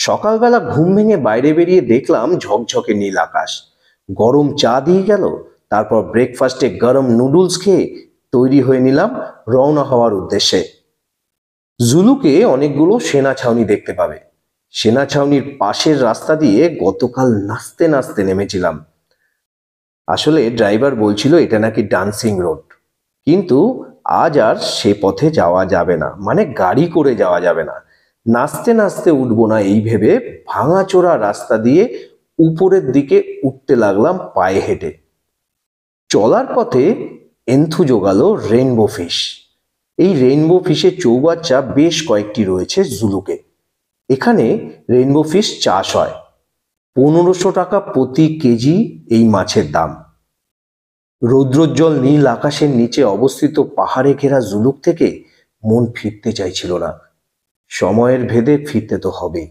সকালবেলা ঘুম ভেঙে বাইরে বেরিয়ে দেখলাম ঝকঝকে নীল আকাশ। গরম চা দিয়ে গেল। তারপর ব্রেকফাস্টে গরম নুডলস খেয়ে তৈরি হয়ে নিলাম রওনা হওয়ার উদ্দেশ্যে। জুলুকে অনেকগুলো সেনা ছাউনি দেখতে পাবে। সেনা ছাউনির পাশের রাস্তা দিয়ে গতকাল নাচতে নাচতে নেমেছিলাম। আসলে ড্রাইভার বলছিল এটা নাকি ডান্সিং রোড, কিন্তু আজ আর সে পথে যাওয়া যাবে না, মানে গাড়ি করে যাওয়া যাবে না। নাচতে নাচতে উঠবো না এই ভেবে ভাঙাচোরা রাস্তা দিয়ে উপরের দিকে উঠতে লাগলাম পায়ে হেঁটে। চলার পথে এন্থু জোগালো রেইনবো ফিশ। এই রেইনবো ফিশের চৌবাচ্চা বেশ কয়েকটি রয়েছে জুলুকে। এখানে রেইনবো ফিশ চাষ হয়। 1500 টাকা প্রতি কেজি এই মাছের দাম। রৌদ্রোজ্জ্বল নীল আকাশের নিচে অবস্থিত পাহাড়ে ঘেরা জুলুক থেকে মন ফিরতে চাইছিল না। সময়ের ভেদে ফিরতে তো হবেই।